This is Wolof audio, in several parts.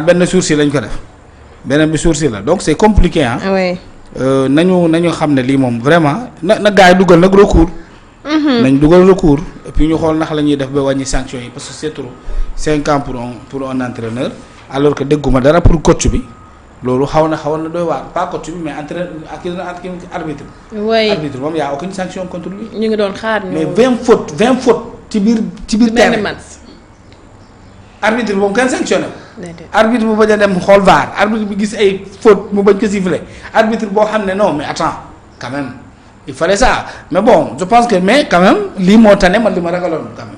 benn sursis lañ ko def beneen bi sursis la donc c'est compliqué ah. oui. nañu xam ne lii moom vraiment na gars yi dugal nag recours. nañ dugal recours et puis ñu xool ndax la ñuy def ba wàññi sanction yi parce que c'est trop 5 ans pour un entraîneur alors que dégguma dara pour coach bi loolu xaw na doy waar pas coach bi mais entraîneur ak arbitre. oui arbitre moom y a aucune sanction contre lui. ñu ngi doon xaar ñu. mais 20 fautes ci biir terrain. arbitre moom kenn sanctionné ko. arbitre bu bañ a dem xool VAR arbitre bi gis ay fautes mu bañ ko siffler arbitre boo xam ne non mais attends quand même il fallait ça mais bon je pense que mais quand même lii moo tane man li ma ragaloon quand même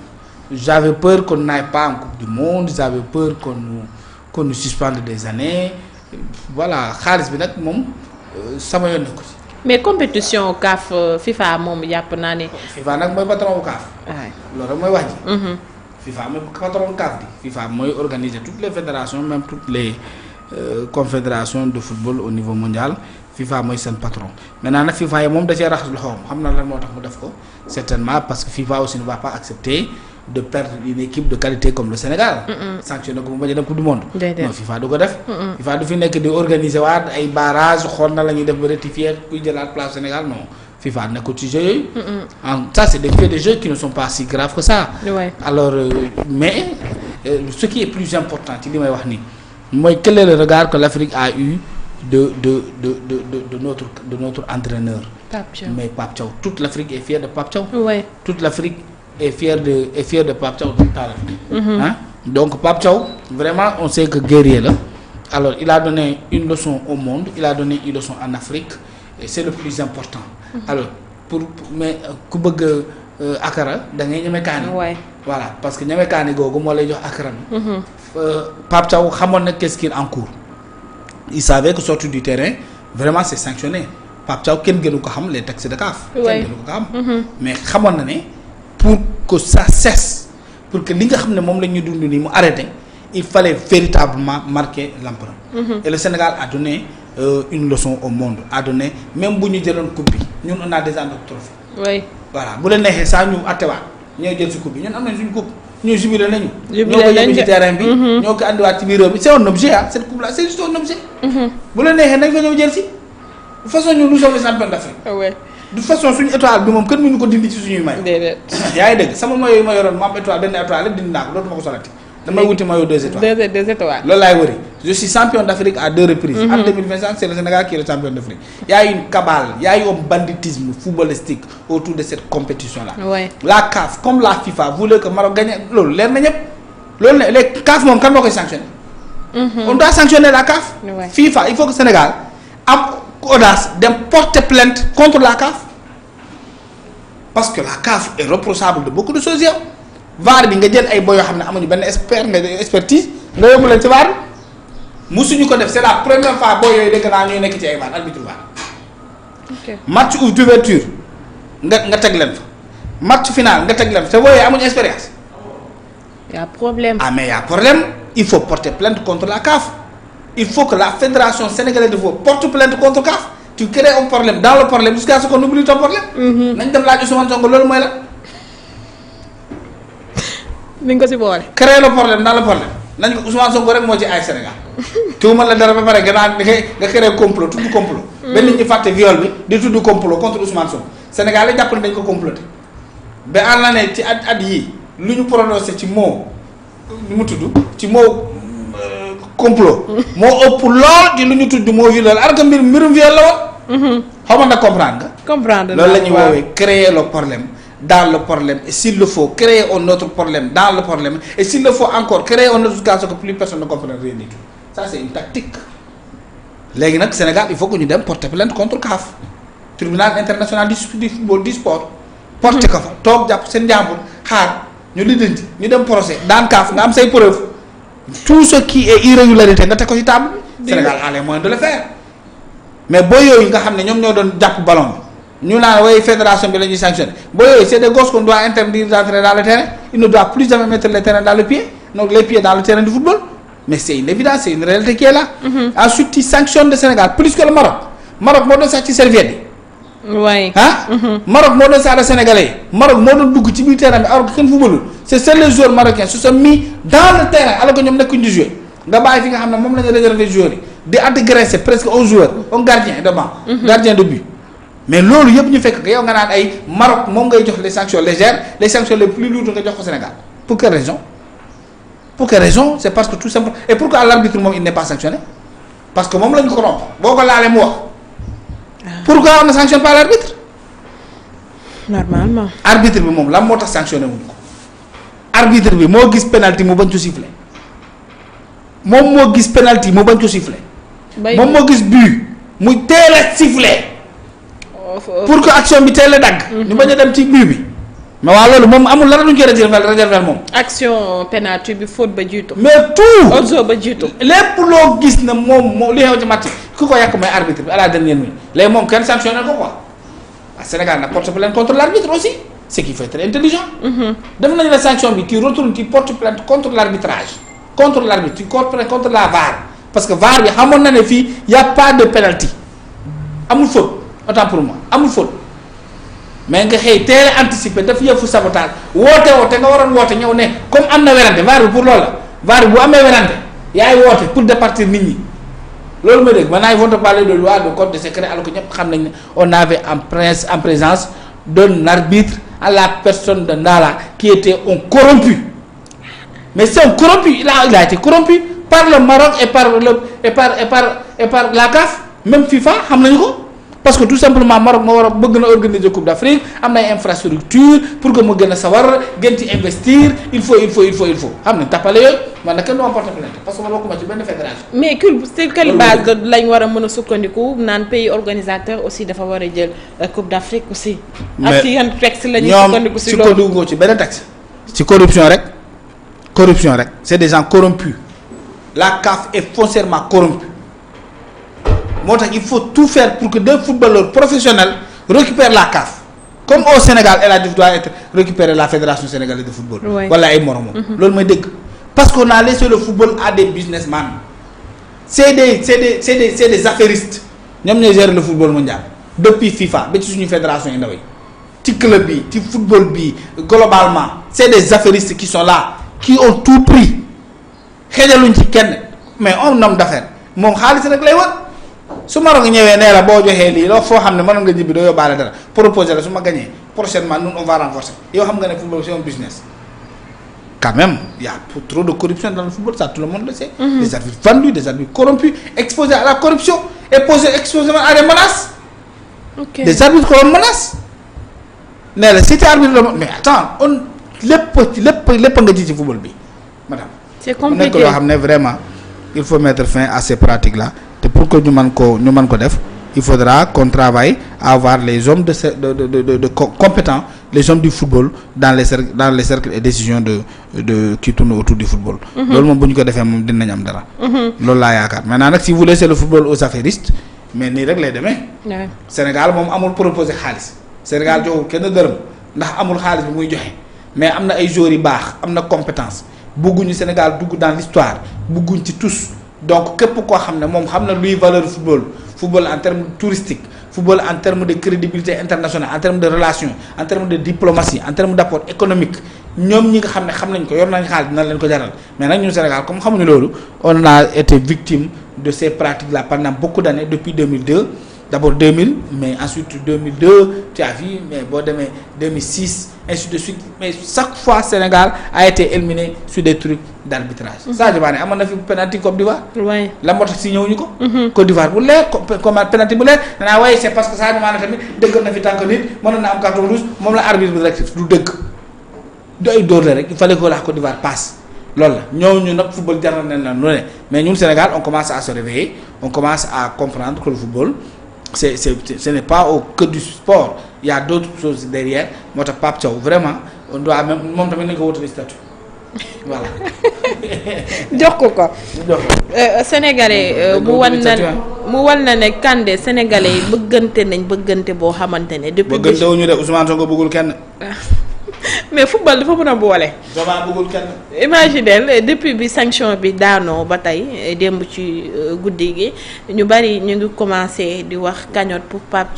j'avais peur qu'on n'aille pas en coupe du monde j'avais peur qu'on nous suspende des années voilà xaalis bi nag moom sama yoon na ko ci. mais compétition CAF FIFA moom yàpp naa ne. FIFA nag mooy patron wu CAF. waay loolu rek mooy wax ji. FIFA mooy patron CAF bi FIFA mooy organiser toutes les fédérations même toutes les confédérations de football au niveau mondial FIFA mooy seen patron maintenant nag FIFA yi moom da cee raxas loxoom xam na lan moo tax mu def ko certainement parce que FIFA aussi ne va pas accepter de perdre une équipe de qualité comme le Sénégal. sanctionné ko mu bañ a dem coupe du monde. non FIFA du ko def. FIFA du fi nekk di organiser waat ay barrage xool na la ñuy def ba rectifier kuy jëlaat place Sénégal non. FIFA nekkul ci jeux yooyu. Ça c'est des faits de jeu qui ne sont pas si graves que ça. Ouais. Alors mais ce qui est plus important ci li may wax nii mooy quel est le regard que l'Afrique a eu de notre entraîneur. Pape Thiaw. Mais Pape Thiaw toute l'Afrique est fière de Pape Thiaw. Ouais. Toute l'Afrique est fière de Pape Thiaw hein? Donc Pape Thiaw vraiment on sait que guerrier la alors il a donné une leçon au monde il a donné une leçon en Afrique et c'est le plus important. Alors mais ku bëgg akara da ngay ñeme kaani. Voilà parce que ñeme kaani googu moo lay jox akara bi. Pape Thiaw xamoon na qu'est-ce qu'il encourt. Il savait que sortir du terrain vraiment c'est sanctionné Pape Thiaw kenn gënu ko xam les textes de CAF. Kenn gënu ko xam. Mais xamoon na ne pour que ça cesse pour que li nga xam ne moom la ñuy dund nii mu arrêté il fallait véritablement marquer l'empreinte. Et le Sénégal a donné une leçon au monde a donné même bu ñu jëloon coupe bi ñun on a déjà notre trophée. Oui. Voilà bu la neexee saa ñu attewaat ñoo jël ci coupe bi ñun am nañ suñu coupe ñoo jubilé nañu. jubilé nañu ñoo ko ci terrain bi. ñoo ko andiwaat ci biir réew mi c'est un objet ah cette coupe là c'est juste un objet. bu la neexee nañ ko ñëw jël ci de façon ñun nous sommes les champions d'Afrique. Oui. De façon suñu étoile bi moom kenn mënu ko dindi ci suñuy may. déedéet. yaa ngi dégg sama maillot yi ma yoroon ma am étoile benn étoile lépp dindi naa ko dootuma ko solati. damay wuti maillot 2 étoiles. 2 étoiles. loolu laay wëri je suis champion d'Afrique à 2 reprises. En 2025 c'est le Sénégal qui est le champion d'Afrique. Il y a une cabale il y a eu un banditisme footballistique autour de cette compétition là. Oui. La CAF comme la FIFA voulait que Maroc gagne loolu leer na ñëpp loolu ne les CAF moom kan moo koy sanctionner. On doit sanctionner la CAF. Oui. FIFA il faut que Sénégal am audace dem porter plainte contre la CAF. Parce que la CAF est reprochable de beaucoup de choses yow VAR bi nga jël ay boy yoo xam ne amuñu benn expertise nga yóbbu leen ci VAR musuñu ko def c'est la première fois boy yooyu dégg naa ñuy nekk ci ay VAR arbitre VAR. Ok. Match d'ouverture nga teg leen fa match final nga teg leen fa te boy yooyu amuñu expérience. Y a problème. Ah mais y a problème il faut porter plainte contre la CAF il faut que la fédération sénégalaise de football porte plainte contre CAF. Tu crées un problème dans le problème jusqu'à ce qu'on oublie ton problème. nañ dem laaj Ousmane Sonko loolu mooy la. ni nga ko si boole. créer le problème dans le problème nañ ko Ousmane Sonko rek moo ci ay Sénégal. tuumal la dara ba pare gannaaw nga créer complot tudd complot. benn nit ñi fàtte viol bi di tudd complot contre Ousmane Sonko Sénégal la jàpp ne dañ ko comploté ba àll na ne ci at yii lu ñu prononcé ci mot nu mu tudd ci mot complot. moo ëpp lool ci lu ñu tudd moo viol alors que mbirum viol la woon. xaw ma nag comprendre nga. comprendre loolu la ñuy woowee créer le problème dans le problème et s'il le faut créer un autre problème dans le problème et s'il le faut encore créer un autre cas que plus personne ne comprend rien du tout ça c'est une tactique. léegi nag Sénégal il faut que ñu dem porter plainte contre CAF tribunal international du football du sport. porter ko fa toog jàpp seen njàmbur xaar ñu lijjanti ñu dem procès daan CAF nga am say preuve tout ce qui est irrégularité nga teg ko ci table bi. Sénégal a les moyens de le faire. mais boo yooyu nga xam ne ñoom ñoo doon jàpp ballon bi ñu naan way fédération bi la ñuy sanctionner boo yooyu c'est des gosses qu'on doit interdire d'entrer dans le terrain ils ne doivent plus jamais mettre le terrain dans le pied donc les pieds dans le terrain du football mais c'est une évidence c'est une réalité qui est là. Ensuite ils sanctionnent le Sénégal plus que le Maroc moo doon sax ci serviette yi. waay. Maroc moo doon saaga sénégalais yi Maroc moo doon dugg ci biir terrain bi alors que kenn footballul c'est seuls les joueurs marocains se sont mis dans le terrain alors que ñoom nekkuñ di jouer nga bàyyi fi nga xam ne moom la ñu réservé joueurs yi di engraisser presque un joueur un gardien de banc. gardien de but. mais loolu yëpp ñu fekk que yow nga naan ay Maroc moom ngay jox les sanctions légères les sanctions les plus lourdes nga jox ko Sénégal pour quelle raison. pour quelle raison c'est parce que tout simplement et pourquoi l'arbitre moom il n'est pas sanctionné parce que moom la ñu ko romb boo ko laalee mu wax. pourquoi on ne sanctionne pas l'arbitre. normalement. arbitre bi moom lan moo tax sanctionné wuñu ko. arbitre bi moo gis penalty mu bañ ko siffler moom moo gis penalty mu bañ ko siffler. moom moo gis but muy teel a siffler. pour que action bi teel a dagg. ñu bañ a dem ci but bi. mais waa loolu moom amul lan lu ñu koy réserver moom. action penalty bi faute ba jiitu. mais tout hors-jeu ba jiitu. lépp loo gis ne moom li xew ci match ku ko yàq mooy arbitre bi à la dernière minute léegi moom kenn sanctionné ko quoi. ah Sénégal nag porte plainte contre l'arbitre aussi ce qui fait très intelligent. def nañu la sanction bi qui retourne qui porte plainte contre l'arbitrage contre l'arbitre qui porte plainte contre la VAR parce que VAR bi xamoon na ne fii y a pas de penalty amul faute autant pour moi amul faute mais nga xëy teel a anticiper daf yëfu sabotage woote nga waroon woote ñëw ne comme am na werante VAR bi pour loolu la VAR bi bu amee werante yaay woote pour départir nit ñi loolu mooy dégg maintenant ils vont te parler de loi de code de secret alors que ñëpp xam nañ ne on avait en présence d'un arbitre à la personne de Ndala qui était un corrompu mais c'est un corrompu il a été corrompu par le Maroc et par la CAF même FIFA xam nañu ko parce que tout simplement Maroc moo war a bëgg na organiser Coupe d'Afrique am na ay infrastructure pour que mu gën a sawar gën ci investir il faut xam ne tappale yooyu man nag kenn du ma porter plainte parce que ma bokkuma ci benn fédération. mais c'est quelle base lañ war a mën a sukkandiku naan pays organisateur aussi dafa war a jël Coupe d'Afrique aussi. ak ci yan texte la ñuy sukkandiku si loolu ñoom sukkandiku ci benn texte. ci corruption rek c'est des gens corrompus la CAF est foncièrement corrompue. moo tax il faut tout faire pour que deux footballeurs professionnels récupèrent la CAF comme au Sénégal El Hadji doit être récupérer la fédération sénégalaise de football. wala ay moromam. loolu mooy dëgg parce qu'on a laissé le football à des businessmen c'est des affairistes ñoom ñooy gérer le football mondial depuis FIFA ba ci suñu fédération yi ndaw yi ci club bi ci football bi globalement c'est des affairistes qui sont là qui ont tout pris xejaluñ ci kenn mais un homme d'affaires moom xaalis rek lay wër. su Maroc ñëwee nee la boo joxee lii loo foo xam ne mënoon nga ñibbi doo yóbbaale dara proposer la su ma gagné prochainement nous on va renforcer yow xam nga ne football c'est un business. quand même il y a trop de corruption dans le football ça tout le monde le sait. Des arbitres vendus des arbitres corrompus exposés à la corruption exposés à des menaces. Des arbitres qu'on menace. nee la si te arbitre la mais attends on lépp nga ji ci football bi madame. c'est compliqué nekk loo xam ne vraiment il faut mettre fin à ces pratiques là. te pour que ñu mën ko def il faudra qu'on travaille à avoir les hommes de compétents les hommes du football dans les cercles et décisions de qui tournent autour du football. loolu moom bu ñu ko defee moom dinañ am dara. loolu laa yaakaar maintenant nag si vous laissez le football aux affairistes mais nii rek lay demee. Sénégal moom amul proposé xaalis. Sénégal joxul kenn dërëm ndax amul xaalis bi muy joxe mais am na ay joueurs yu baax am na compétence bëgguñu Sénégal dugg dans l'histoire bëgguñ ci tous. donc képp koo xam ne moom xam na luy valeur football en termes touristique football en termes de crédibilité internationale en termes de relations en termes de diplomatie en termes d'apport économique ñoom ñi nga xam ne xam nañ ko yor nañ xaalis dina leen ko jaral mais nag ñun Sénégal comme xamuñu loolu on a été victime de ces pratiques là pendant beaucoup d'années depuis 2002 d'abord 2000 mais ensuite 2002 tu as vu mais boo demee 2006 ainsi de suite mais chaque fois Sénégal a été éliminé sur des trucs d'arbitrage. Sadio Mané amoon na fi penalty Côte d'Ivoire. oui la moo tax si ñëwuñu ko. Côte d'Ivoire bu leer comme penalty bu leer danaa waaye c'est parce que Sadio Mané tamit dëgg na fi tànk nit mënoon na am carton rouge moom la arbitre bi rek du dëgg du ay dóor la rek il fallait que la Côte d'Ivoire passe loolu la ñooñu nag football jar na leen lu ne mais ñun Sénégal on commence à se réveiller on commence à comprendre que le football. ce n'est pas au cœur du sport il y a d'autres choses derrière moo tax Pape Thiaw vraiment on doit même moom tamit nañu ko wutali statut voilà. jox ko. Sénégalais mu wan na ne Kandé sénégalais yi bëggante boo xamante ne. depuis bëggante wu ñu de Ousmane Sonko bëggul kenn. mais football dafa mën a boole. Zoma bëggul kenn. imaginez depuis bi sanction bi daanoo ba tey démb ci guddi gi ñu bari ñu ngi commencé di wax cagnotte pour Pape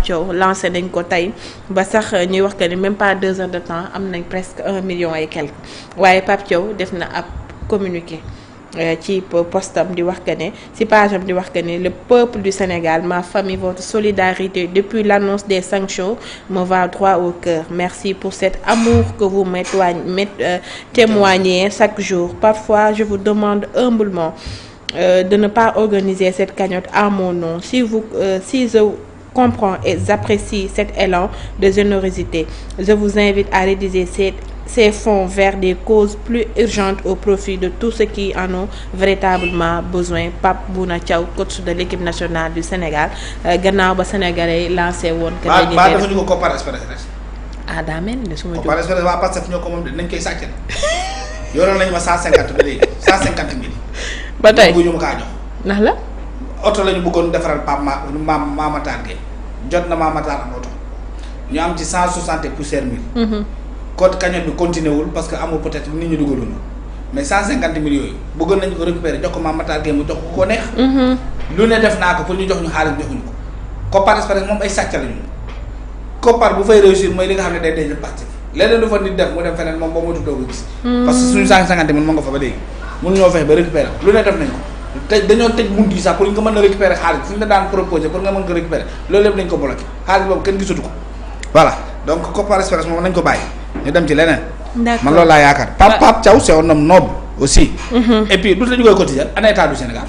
Thiaw lancé nañ ko tey ba sax ñuy wax que ni même pas 2 heures de temps am nañ presque 1 million et quelque waaye Pape Thiaw def na ab communiqué ci postam di wax que ne ci page am di wax que ne le peuple du Sénégal, ma famille, votre solidarité depuis l'annonce des sanctions me va droit au cœur. Merci pour cet amour que vous témoignez chaque jour. Parfois, je vous demande humblement de ne pas organiser cette cagnotte à mon nom. Si je comprends et j'apprécie cet élan de générosité, je vous invite à rédiger ces fonds vers des causes plus urgentes au profit de tous ceux qui en ont véritablement besoin. Pape Bouna Thiaw, coach de l'équipe nationale du Sénégal, gannaaw ba Sénégalais lancé woon. que dañuy ba dafa ñu ko Kopar Express rek. ah daa mel ni su ma Kopar Express waa Pastef ñoo ko moom nañ koy sàcc yoroon nañu ma 150 ba léegi 150 000. ba tey bu ñu ma kaa jox. ndax la. oto la ñu bëggoon defaral Pape Mama Matar Gueye jot na Mama Matar am oto ñu am ci 160 poussière 1000. code cagnotte bi continué wul parce que amul peut-être nit ñi dugaloon mais 150 000 yooyu bëggoon nañu ko récupérer jox ko Mama Matar Gueye mu jox ko neex. lu ne def naa ko pour ñu jox ñu xaalis joxuñu ko. Kopar Express moom ay sàcc lañu Kopar bu fay réussir mooy li nga xam ne day denc parti leneen du fa nit def mu dem feneen moom boo moytu doo ko gis. parce que suñu 150 000 moo nga fa ba léegi mënuñoo fexe ba récupérer lu ne def nañ ko te dañoo tëj bunt yi sax pour nga mën a récupérer xaalis fu ñu la daan proposer pour nga mën ko récupérer loolu lépp lañ ko bloqué xaalis boobu kenn gisatu ko voilà donc Kopar Express moom nañ ko bàyyi ñu dem ci leneen. d'accord man loolu laa yaakaar. Pape Thiaw c'est un homme noble aussi. et puis du la ñu koy cotiser ana état du Sénégal.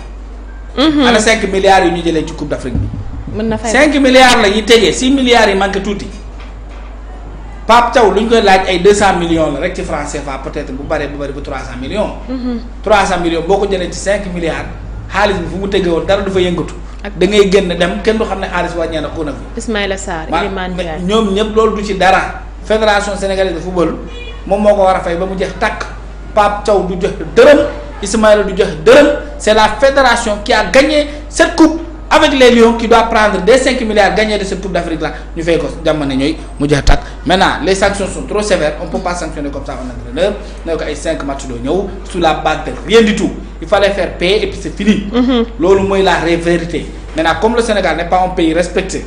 ana 5 milliards yu ñu jëlee ci Coupe d'Afrique bi. mën na fay 5 milliards la ñuy tëjee 6 milliards yi manqué tuuti Pape Thiaw lu ñu koy laaj ay 200 millions la rek ci franc CFA peut-être bu bëree bu bëri bu 300 millions. 300 millions boo ko jëlee ci 5 milliards xaalis bi fu mu tëggee woon dara du fa yëngatu. da ngay génn dem kenn du xam ne xaalis wàññee na ko na fi. Ismaïla Sarr Iliman Ndiaye ñoom ñëpp loolu du ci dara. Fédération sénégalaise de football moom moo ko war a fay ba mu jeex tàkk Pape Thiaw du joxe dërëm Ismaïla du joxe dërëm c'est la fédération qui a gagné cette coupe avec les Lions qui doit prendre des 5 milliards gagnés de cette coupe d'Afrique là ñu fay ko jamono ñooy mu jeex tàkk. Maintenant les sanctions sont trop sévères on peut pas sanctionner comme ça un entraîneur ne ko ay 5 matchs doo ñëw sous la base de rien du tout il fallait faire payer et puis c'est fini. loolu mooy la vérité. Maintenant comme le Sénégal n'est pas un pays respecté.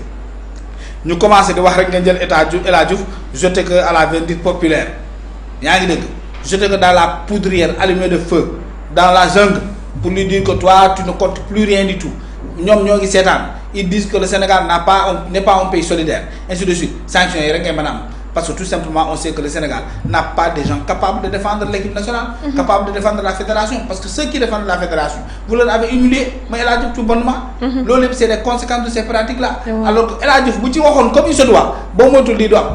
ñu commencé di wax rek ngeen jël El Hadj Diouf jeté que à la vindicte populaire yaa ngi dégg jeté que dans la poudrière allumée de feu dans la jungle pour lui dire que toi tu ne comptes plus rien du tout ñoom ñoo ngi seetaan ils disent que le Sénégal n'est pas un pays solidaire ainsi de suite sanctions yi rek ngay mën a am parce que tout simplement on sait que le Sénégal n'a pas des gens capables de défendre l'équipe nationale. Capables de défendre la fédération parce que ceux qui défendent la fédération vous leur avez humilié mais El Hadj Diouf tout bonnement. loolu yëpp c'est des conséquences de ces pratiques là. alors que El Hadj Diouf bu ci waxoon comme il se doit boo moytuwul lii du am.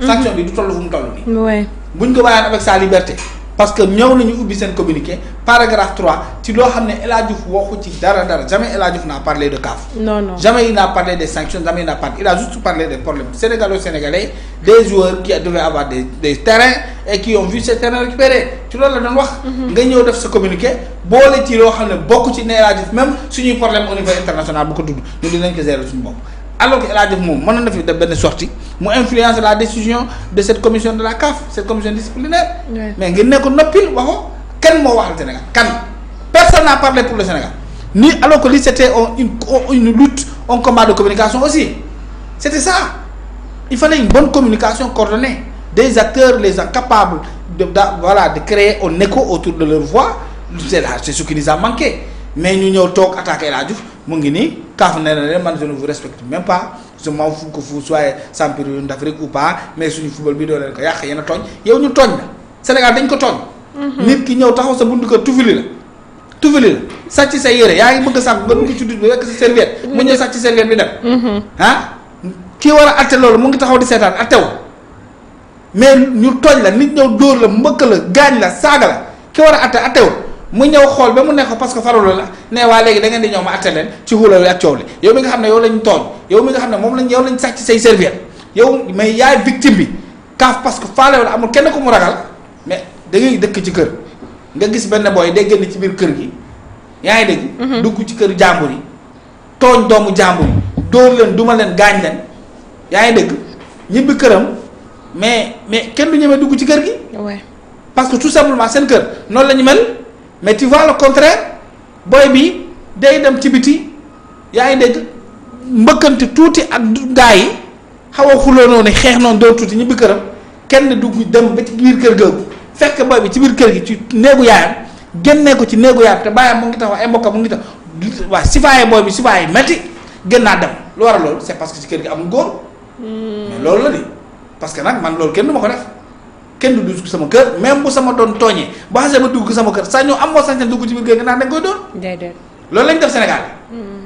sanction bi du toll fu mu toll nii. oui buñ ko bàyyaan avec sa liberté. parce que ñëw nañu ubbi seen communiqué paragraphe 3 ci loo xam ne El Hadj Diouf waxu ci dara jamais El Hadj Diouf n'a parlé de CAF. non jamais il n'a parlé des sanctions jamais il n'a parlé il a juste parlé des problèmes sénégalo-sénégalais des joueurs qui devaient avoir des terrains et qui ont vu ces terrains récupérés ci loolu la doon wax. nga ñëw def sa communiqué boole ci loo xam ne bokk ci ne El Hadj Diouf même suñuy problème au niveau international bu ko tudd ñun dinañ ko gérer suñu bopp. alors que El Hadj Diouf moom mënoon na fi def benn sortie mu influencer la décision de cette commission de la CAF cette commission disciplinaire. mais ngeen ne ko noppil waxoo kenn moo waxal Sénégal kan personne n'a parlé pour le Sénégal ni alors que li c'était une lutte un combat de communication aussi c'était ça il fallait une bonne communication coordonnée des acteurs les gens capables de créer un écho autour de leur voix c'est ce qui nous a manqué mais ñu ñëw toog attaquer El Hadj Diouf mu ngi nii kaaf nee na leen man je ne vous respecte même pas je m'en fous que vous soyez champion d'Afrique ou pas mais suñu football bi doo leen ko yàq yéen a tooñ yow ñu tooñ la Sénégal dañ ko tooñ. nit ki ñëw taxaw sa buntu kër tufili la sàcc sa yére yaa ngi bëgg a sànq nga dugg ci dut bi rek sa serviette mu ñëw sàcc serviette bi dem. kii war a atte loolu mu ngi taxaw di seetaan attew mais ñu tooñ la nit ñëw dóor la mbëkk la gaañ la saaga la ki war a atte attew mu ñëw xool ba mu nekk ko parce que faralo la ne waa léegi da ngeen di ñëw ma atte leen ci xulal wi ak coow li yow mi nga xam ne yow lañ tooñ yow mi nga xam ne moom lañ yow lañ sàcc say serviette yow mais yaay victime bi kaaf parce que faale wala amul kenn ku mu ragal mais da ngay dëkk ci kër nga gis benn booy day génn ci biir kër gi yaa ngi dégg. dugg ci kër jàmbur yi tooñ doomu jàmbur yi dóor leen duma leen gaañ leen yaa ngi dégg ñibbi këram mais kenn du ñemee dugg ci kër gi. parce que tout simplement seen kër noonu la ñu mel. mais tu vois le contraire booy bi day dem ci biti yaa ngi dégg mbëkkante tuuti ak gaa yi xaw a xuloo noonu xeex noonu doo tuuti ñibbi këram kenn dugg dem ba ci biir kër googu fekk booy bi ci biir kër gi ci néegu yaayam génnee ko ci néegu yaay te bàyyam mu ngi taxaw ay mbokkam mu ngi taxaw waa sifaaye booy bi sifaaye métti gën naa dem lu war a loolu c'est parce que ci kër gi amul góor. mais loolu la di parce que nag man loolu kenn du ma ko def kenn du dugg sama kër même bu sama doon tooñee boo xasee ba dugg sama kër saa ñoo am moo sañ dugg ci biir kër nga naan dañ koy doon. déedéet loolu lañ def Sénégal.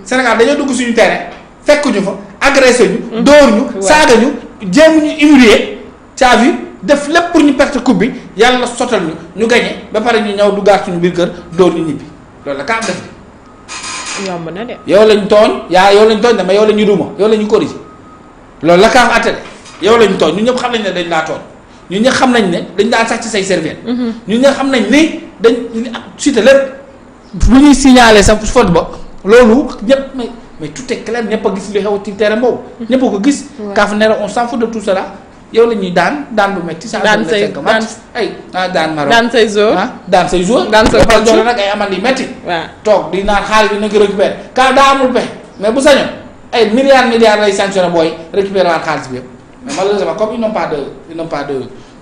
Sénégal dañoo dugg suñu terrain fekkuñu fa agressé ñu. dóor ñu saaga ñu jéem ñu humilier caa vu def lépp pour ñu perte coupe bi yàlla sotal ñu gagné ba pare ñu ñëw duggaat suñu biir kër dóor ñu ñibbi loolu la kaa def. yomb na de. yow lañ tooñ yow lañ tooñ dama yow la ñu duma yow la ñu corrigé loolu la kaa atte de yow lañ tooñ ñun ñëpp xam nañ ne dañ laa tooñ ñun ñëpp xam nañ ne dañ daan sax ci say serviette. ñun ñëpp xam nañ ni dañ cité lépp bu ñuy signalé sa faute ba loolu ñëpp mais tout est clair ñëpp a gis li xew ci terrain boobu. ñëpp a ko gis. Kaaf ne la on s'en fout de tout cela yow la ñuy daan bu metti daan say daan Maroc daan say jour daan say jour. daan sa ba jox la nag ay amande yu metti. waaw toog di naan xaalis bi na ko récupéré Kaaf daa amul pexe mais bu sañoon ay milliards lay sanctionné booy récupéré waat xaalis bi yëpp mais malheureusement comme ils n'ont pas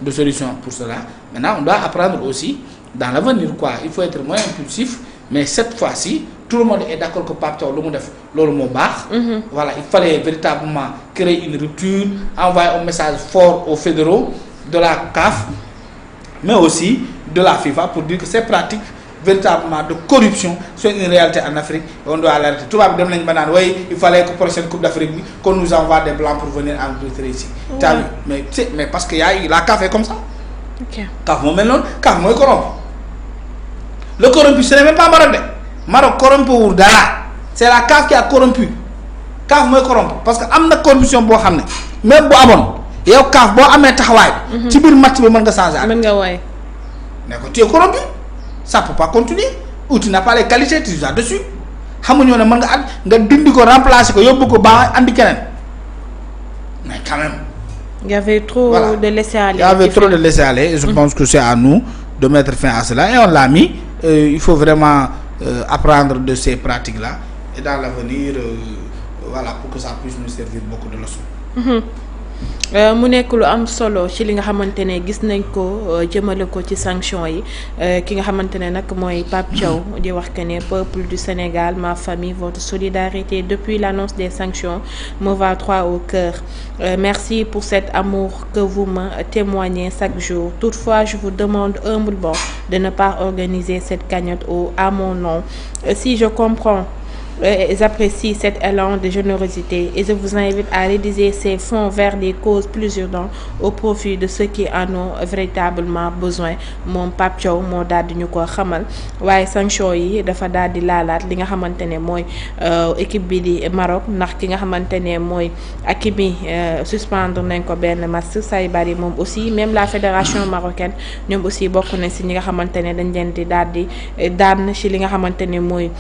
de solution pour cela maintenant on doit apprendre aussi dans l'avenir quoi il faut être moins impulsif mais cette fois-ci tout le monde est d'accord que Pape Thiaw lu mu def loolu moo baax. voilà il fallait véritablement créer une rupture envoyer un message fort aux fédéraux de la CAF mais aussi de la FIFA pour dire que ces pratiques véritablement de corruption sont une réalité en Afrique et on doit l'arrêter tubaab bi dem nañ ba naan way il fallait que prochaine coupe d'Afrique bi qu'on nous envoie des blancs pour venir arbitrer ici. t'as vu mais parce que la CAF est comme ça. ok CAF moo mel noonu CAF mooy corrompu le corrompu ce n'est même pas Maroc de Maroc corrompu wul dara c'est la CAF qui a corrompu CAF mooy corrompu parce que am na corruption boo xam ne même bu amoon yow CAF boo amee taxawaay. ci biir match bi mën nga changer. mën nga woy ne ko tu es corrompu ça peut pas continuer ou tu n'as pas les qualités tu es dessus xamuñoo ne mën nga nga dindi ko remplacer ko yóbbu ko ba andi keneen mais quand même. il y avait trop de laisser-aller. Il y avait trop de laisser-aller et je pense que c'est à nous de mettre fin à cela et on l'a mis il faut vraiment apprendre de ces pratiques-là et dans l'avenir voilà pour que ça puisse nous servir beaucoup de leçons. mu nekk lu am solo ci li nga xamante ne gis nañ ko jëmale ko ci sanction yi ki nga xamante ne nag mooy Pape Thiaw di wax que ne peuple du Sénégal ma famille votre solidarité depuis l'annonce des sanctions me va droit au cœur merci pour cet amour que vous me témoignez chaque jour toutefois je vous demande humblement de ne pas organiser cette cagnotte à mon nom si je comprends j'apprécie cet élan de générosité et je vous invite à rediriger ces fonds vers des causes plus urgentes au profit de ceux qui en ont véritablement besoin moom Pape Thiaw moo daal di ñu ko xamal waaye sanction yi dafa daal di laalaat li nga xamante ne mooy équipe bi di Maroc ndax ki nga xamante ne mooy Hakimi suspendre nañ ko benn match Saybari moom aussi même la fédération marocaine ñoom aussi bokk nañ si ñi nga xamante ne dañ leen di daal di daan ci li nga xamante ne mooy